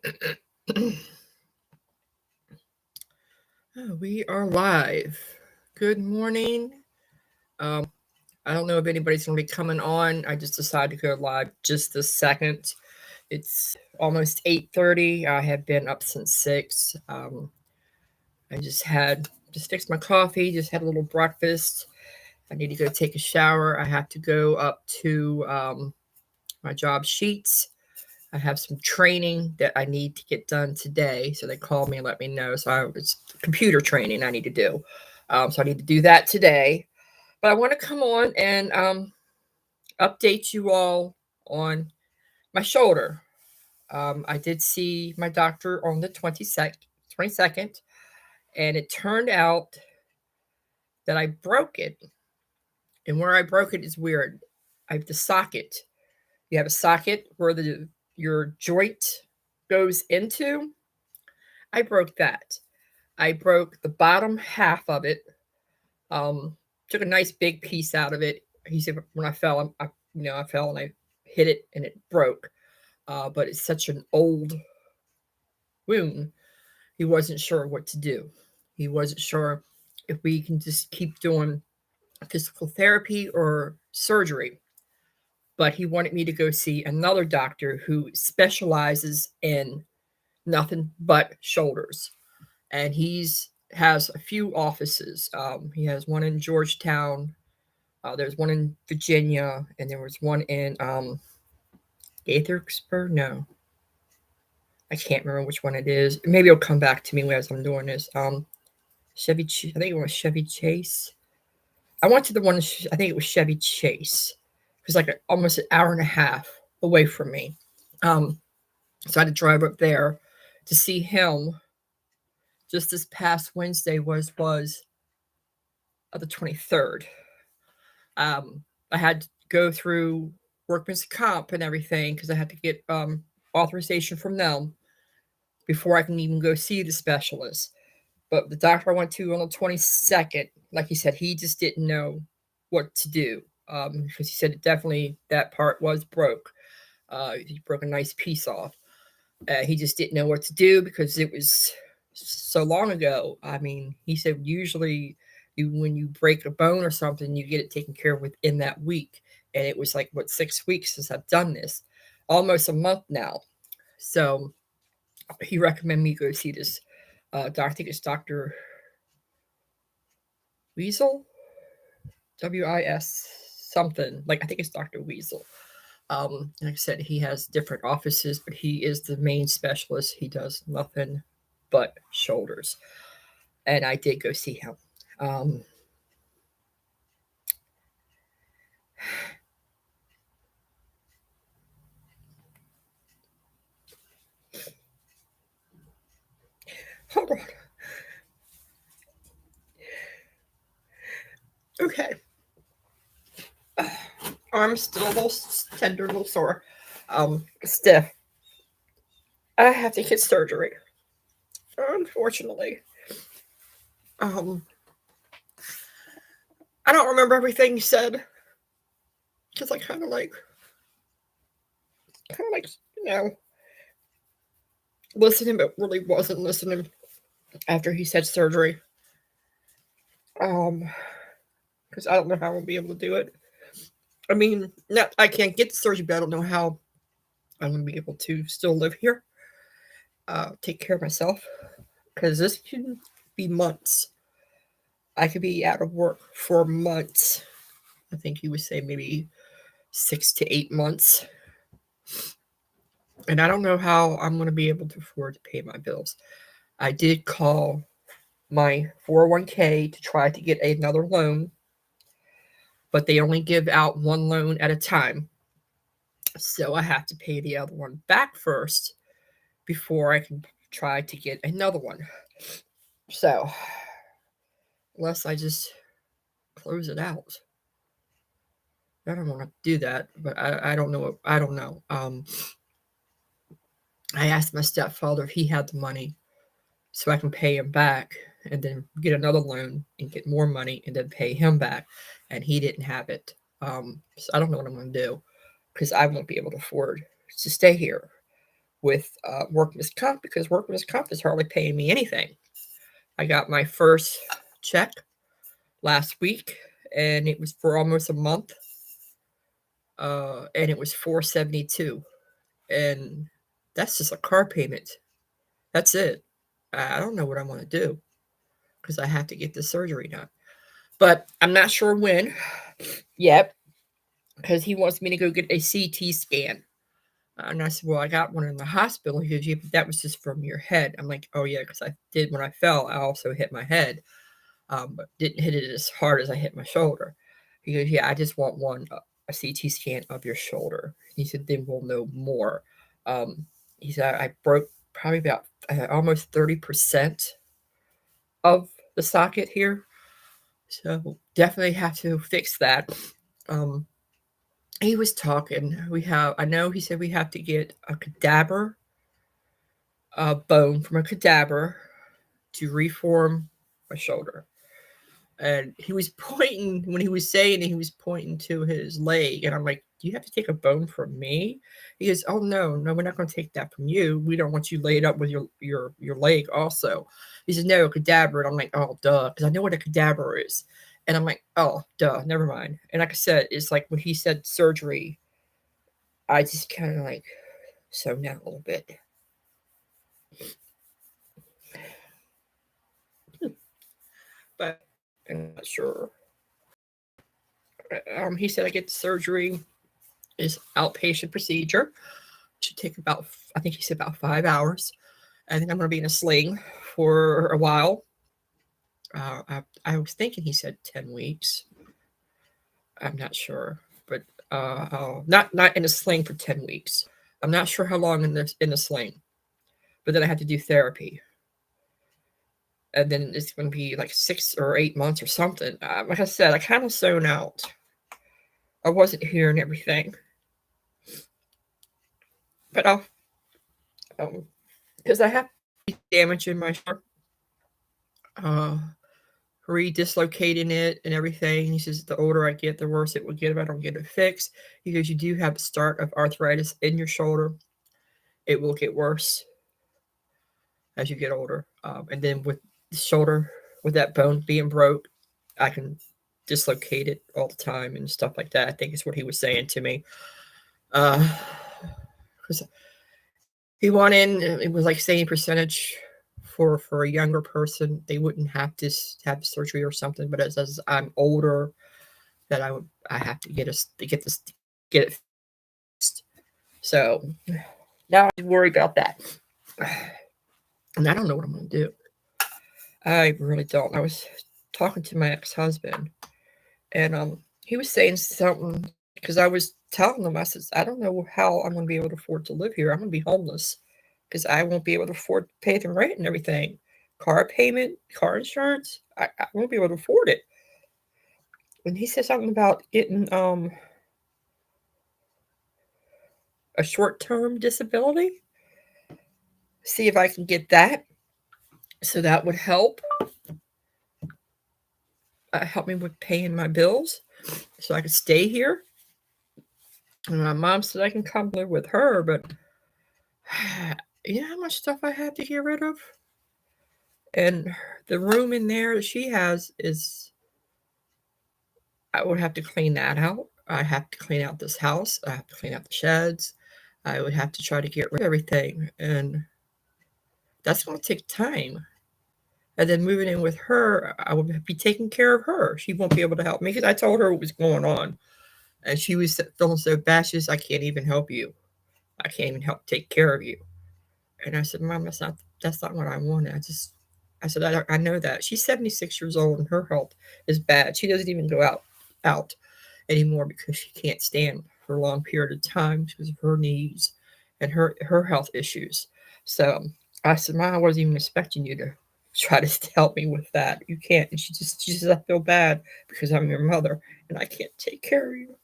Oh, we are live. Good morning. I don't know if anybody's going to be coming on. I just decided to go live just this second. It's almost 8:30. I have been up since 6. I just fixed my coffee, just had a little breakfast. I need to go take a shower. I have to go up to my job sheets. I have some training that I need to get done today. So they called me and let me know. It's computer training I need to do. So I need to do that today. But I want to come on and update you all on my shoulder. I did see my doctor on the 22nd, and it turned out that I broke it. And where I broke it is weird. I have the socket. You have a socket where your joint goes into. I broke that. I broke the bottom half of it. Took a nice big piece out of it. He said when I fell, I fell and I hit it and it broke. But it's such an old wound. He wasn't sure what to do. He wasn't sure if we can just keep doing physical therapy or surgery. But he wanted me to go see another doctor who specializes in nothing but shoulders. And he's has a few offices. He has one in Georgetown. There's one in Virginia, and there was one in Gaithersburg. No, I can't remember which one it is. Maybe it'll come back to me as I'm doing this. I think it was Chevy Chase. I went to the one. I think it was Chevy Chase. It was like almost an hour and a half away from me. Um, so I had to drive up there to see him. Just this past Wednesday was the 23rd. I had to go through workman's comp and everything because I had to get authorization from them before I can even go see the specialist. But the doctor I went to on the 22nd, like he said, he just didn't know what to do because he said it definitely that part was broke. He broke a nice piece off. He just didn't know what to do because it was so long ago. I mean, he said usually when you break a bone or something, you get it taken care of within that week. And it was like, 6 weeks since I've done this, almost a month now. So he recommended me go see this doctor. I think it's Dr. Weasel, WIS something. Like, I think it's Dr. Weasel. Like I said, he has different offices, but he is the main specialist. He does nothing but shoulders. And I did go see him. Hold on. Okay. Arm's still a little tender, a little sore. Stiff. I have to get surgery. Unfortunately. Um, I don't remember everything he said because I kind of like, you know, listening, but really wasn't listening after he said surgery. Because I don't know how I'll be able to do it. I mean, not I can't get the surgery, but I don't know how I'm going to be able to still live here, take care of myself, because this can be months. I could be out of work for months. I think he would say maybe 6 to 8 months. And I don't know how I'm going to be able to afford to pay my bills. I did call my 401k to try to get another loan, but they only give out one loan at a time. So I have to pay the other one back first before I can try to get another one. So, unless I just close it out. I don't want to do that, but I don't know. I don't know. I asked my stepfather if he had the money so I can pay him back and then get another loan and get more money and then pay him back. And he didn't have it. So I don't know what I'm going to do because I won't be able to afford to stay here. with workman's comp because workman's comp is hardly paying me anything. I got my first check last week, and it was for almost a month, and it was $472, and that's just a car payment. That's it. I don't know what I want to do because I have to get the surgery done, but I'm not sure when yet because he wants me to go get a CT scan. And I said, well, I got one in the hospital. He goes, yeah, but that was just from your head. I'm like, oh, yeah, because I did when I fell. I also hit my head, but didn't hit it as hard as I hit my shoulder. He goes, yeah, I just want a CT scan of your shoulder. He said, then we'll know more. He said, I broke probably about almost 30% of the socket here. So definitely have to fix that. He was talking. I know he said we have to get a cadaver, a bone from a cadaver to reform my shoulder. And he was pointing, when he was saying it, he was pointing to his leg. And I'm like, do you have to take a bone from me? He goes, oh, no, we're not going to take that from you. We don't want you laid up with your leg also. He says, no, a cadaver. And I'm like, oh, duh, because I know what a cadaver is. And I'm like, oh, duh, never mind. And like I said, it's like when he said surgery, I just kind of like zoned out a little bit. But I'm not sure. He said I get surgery is outpatient procedure. Should take about, I think he said about 5 hours. I think I'm going to be in a sling for a while. I was thinking he said 10 weeks. I'm not sure, but not in a sling for 10 weeks. I'm not sure how long in the sling, but then I have to do therapy. And then it's going to be like 6 or 8 months or something. Like I said, I kind of zoned out. I wasn't hearing everything. But I'll, because I have damage in my shoulder, re-dislocating it and everything. He says the older I get, the worse it will get if I don't get it fixed. He goes, you do have the start of arthritis in your shoulder. It will get worse as you get older. And then with the shoulder, with that bone being broke, I can dislocate it all the time and stuff like that. I think is what he was saying to me. Because he wanted, it was like saying percentage for a younger person, they wouldn't have to have surgery or something. But as I'm older, that I have to get it fixed. So now I worry about that, and I don't know what I'm going to do. I really don't. I was talking to my ex-husband, and he was saying something because I was telling him, I said, I don't know how I'm going to be able to afford to live here. I'm going to be homeless because I won't be able to afford to pay the rent and everything. Car payment, car insurance, I won't be able to afford it. And he said something about getting a short-term disability. See if I can get that. So that would help. Help me with paying my bills so I could stay here. And my mom said I can come live with her, but you know how much stuff I have to get rid of? And the room in there that she has is, I would have to clean that out. I have to clean out this house. I have to clean out the sheds. I would have to try to get rid of everything. And that's going to take time. And then moving in with her, I will be taking care of her. She won't be able to help me because I told her what was going on. And she was feeling so bad. She says, I can't even help you. I can't even help take care of you. And I said, Mom, that's not what I wanted. I said, I know that. She's 76 years old and her health is bad. She doesn't even go out anymore because she can't stand for a long period of time because of her knees and her health issues. So I said, Mom, I wasn't even expecting you to try to help me with that. You can't. And she says, I feel bad because I'm your mother and I can't take care of you.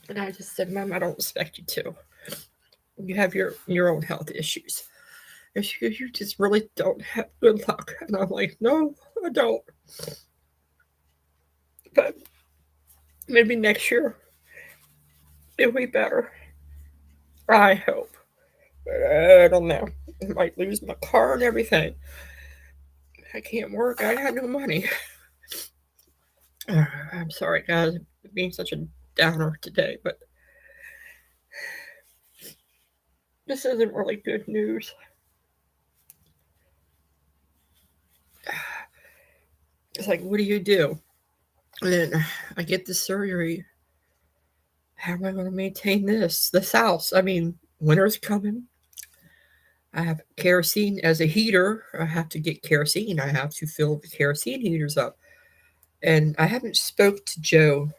And I just said, Mom, I don't expect you to. You have your own health issues. And she goes, you just really don't have good luck. And I'm like, no, I don't. But Maybe next year it'll be better. I hope. But I don't know. I might lose my car and everything. I can't work. I got no money. I'm sorry, guys, for being such a downer today, but this isn't really good news. It's like, what do you do? And then I get the surgery. How am I going to maintain this house? I mean, winter's coming. I have kerosene as a heater. I have to get kerosene. I have to fill the kerosene heaters up. And I haven't spoke to Joe.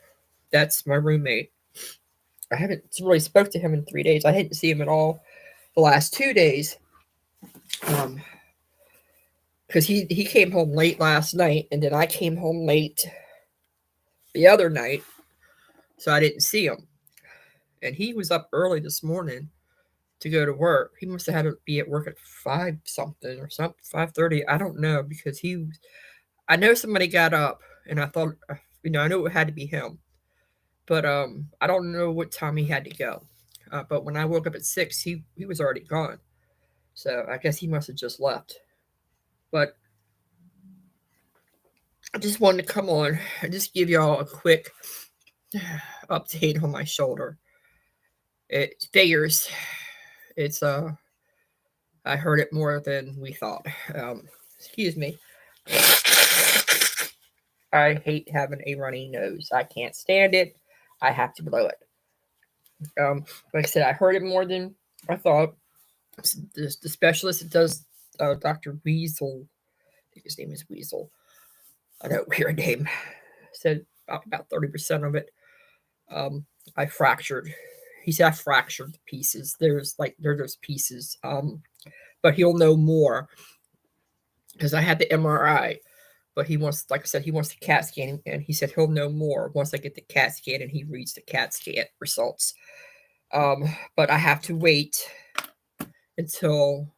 That's my roommate. I haven't really spoke to him in 3 days. I didn't see him at all the last 2 days. Because he came home late last night, and then I came home late the other night, so I didn't see him. And he was up early this morning to go to work. He must have had to be at work at 5 something or something, 5:30. I don't know, because I know somebody got up, and I thought, I knew it had to be him, but I don't know what time he had to go. But when I woke up at 6, he was already gone. So I guess he must have just left. But I just wanted to come on and just give y'all a quick update on my shoulder. It figures. It's I heard it more than we thought. Excuse me. I hate having a runny nose. I can't stand it. I have to blow it. Like I said, I heard it more than I thought. The specialist that does Dr. Weasel, I think his name is Weasel. I know, weird name. Said about 30% of it I fractured. He said I fractured the pieces. There's pieces. But he'll know more because I had the MRI. But he wants, like I said, he wants the CAT scan, and he said he'll know more once I get the CAT scan and he reads the CAT scan results. But I have to wait until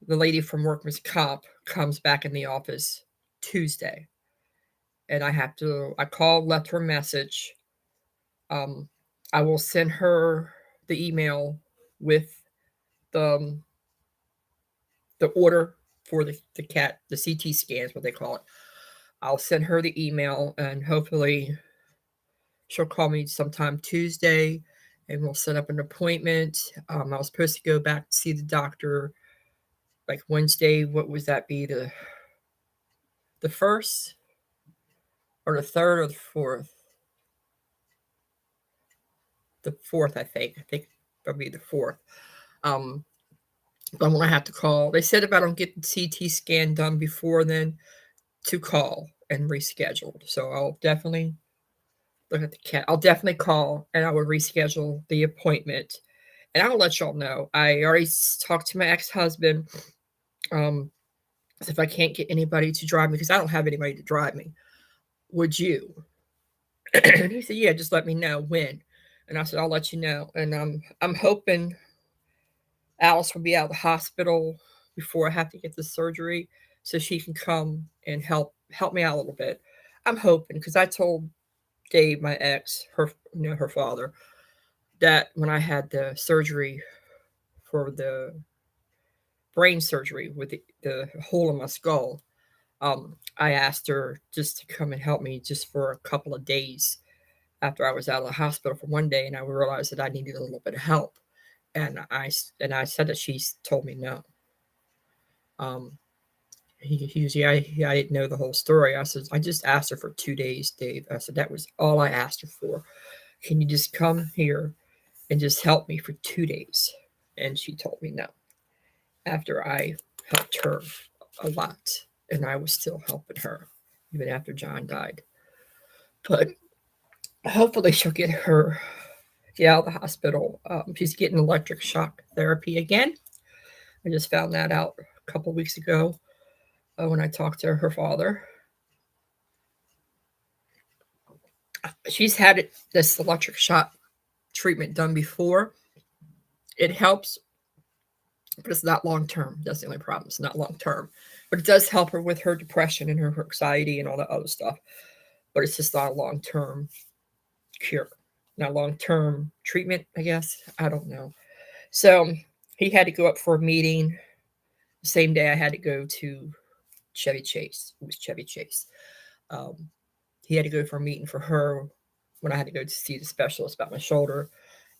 the lady from Workman's Comp comes back in the office Tuesday, and I called, left her a message. I will send her the email with the order for the CT scans, what they call it. I'll send her the email, and hopefully she'll call me sometime Tuesday, and we'll set up an appointment. I was supposed to go back to see the doctor like Wednesday. What was that be, the first or the third or the fourth? The fourth, I think. I think it'll be the fourth. But I'm gonna have to call. They said if I don't get the CT scan done before then, to call and reschedule. So I'll definitely look at the cat. I'll definitely call, and I will reschedule the appointment. And I'll let y'all know. I already talked to my ex-husband. If I can't get anybody to drive me, because I don't have anybody to drive me, would you? And he said, yeah, just let me know when. And I said, I'll let you know. And I'm hoping Alice will be out of the hospital before I have to get the surgery, so she can come and help me out a little bit. I'm hoping, because I told Dave, my ex, her father, that when I had the surgery for the brain surgery with the hole in my skull, I asked her just to come and help me just for a couple of days after I was out of the hospital for one day, and I realized that I needed a little bit of help, and I said that she told me no. He was, yeah, I didn't know the whole story. I said, I just asked her for 2 days, Dave. I said, that was all I asked her for. Can you just come here and just help me for 2 days? And she told me no. After I helped her a lot, and I was still helping her even after John died. But hopefully she'll get out of the hospital. She's getting electric shock therapy again. I just found that out a couple weeks ago when I talked to her father. She's had this electric shock treatment done before. It helps, but it's not long term. That's the only problem. It's not long term, but it does help her with her depression and her anxiety and all that other stuff. but it's just not a long-term cure, not long-term treatment, I guess. I don't know. So he had to go up for a meeting the same day I had to go to Chevy Chase. It was Chevy Chase. He had to go for a meeting for her when I had to go to see the specialist about my shoulder.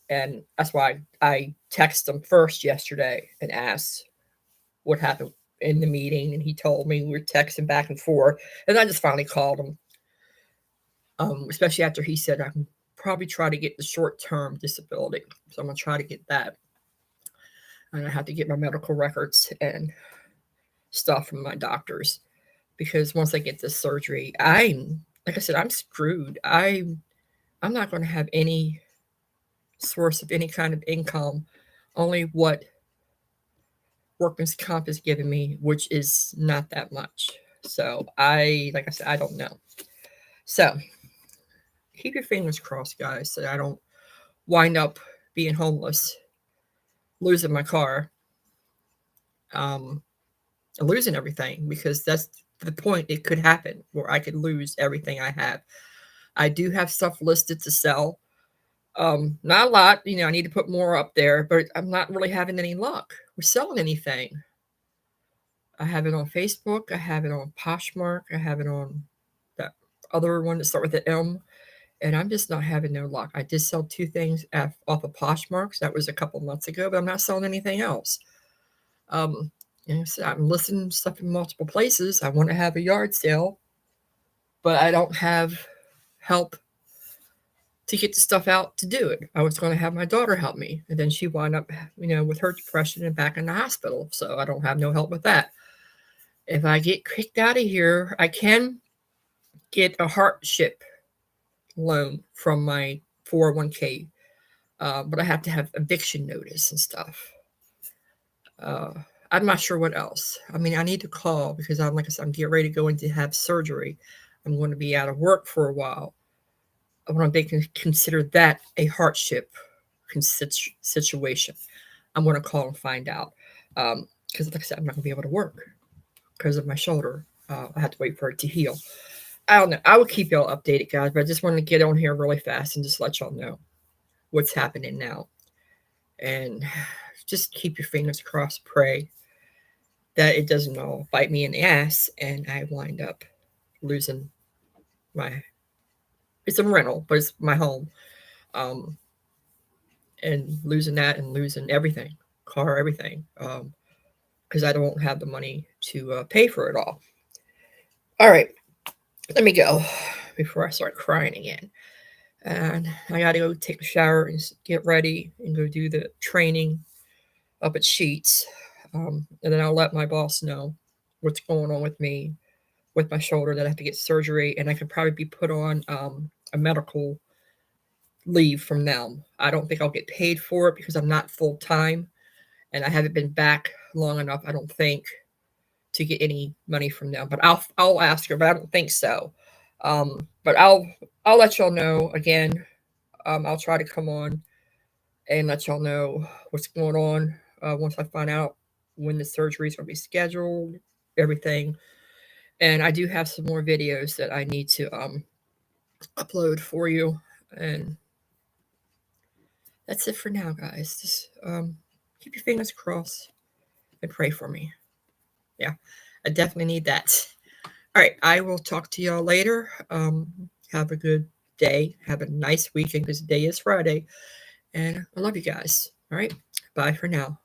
And that's why I texted him first yesterday and asked what happened in the meeting. And he told me. We were texting back and forth. And I just finally called him, especially after he said I can probably try to get the short-term disability. So I'm going to try to get that. And I have to get my medical records and stuff from my doctors, because once I get this surgery, like I said, I'm screwed. I'm not going to have any source of any kind of income, only what workman's comp is giving me, which is not that much. So like I said, I don't know. So keep your fingers crossed, guys, so I don't wind up being homeless, losing my car, losing everything, because that's the point. It could happen where I could lose everything I have. I do have stuff listed to sell. Not a lot, I need to put more up there, but I'm not really having any luck with selling anything. I have it on Facebook. I have it on Poshmark. I have it on that other one that starts with an M, and I'm just not having no luck. I did sell 2 things off of Poshmark. That was a couple months ago, but I'm not selling anything else. So I'm listing stuff in multiple places. I want to have a yard sale, but I don't have help to get the stuff out to do it. I was going to have my daughter help me, and then she wound up, with her depression and back in the hospital. So I don't have no help with that. If I get kicked out of here, I can get a hardship loan from my 401k, but I have to have eviction notice and stuff. I'm not sure what else. I need to call, because I'm getting ready to go in to have surgery. I'm going to be out of work for a while. I want to consider that a hardship situation. I'm going to call and find out, because like I said, I'm not going to be able to work because of my shoulder. I have to wait for it to heal. I don't know. I will keep y'all updated, guys, but I just wanted to get on here really fast and just let y'all know what's happening now. And just keep your fingers crossed, pray that it doesn't all bite me in the ass and I wind up losing it's a rental, but it's my home. And losing that and losing everything, car, everything, because I don't have the money to pay for it all. All right, let me go before I start crying again. And I got to go take a shower and get ready and go do the training up at Sheets. And then I'll let my boss know what's going on with me, with my shoulder, that I have to get surgery, and I could probably be put on a medical leave from them. I don't think I'll get paid for it because I'm not full time, and I haven't been back long enough, I don't think, to get any money from them. But I'll ask her, but I don't think so. But I'll let y'all know again. I'll try to come on and let y'all know what's going on once I find out when the surgery is going to be scheduled, everything. And I do have some more videos that I need to upload for you. And that's it for now, guys. Just keep your fingers crossed and pray for me. Yeah, I definitely need that. All right, I will talk to y'all later. Have a good day. Have a nice weekend, because today is Friday. And I love you guys. All right, bye for now.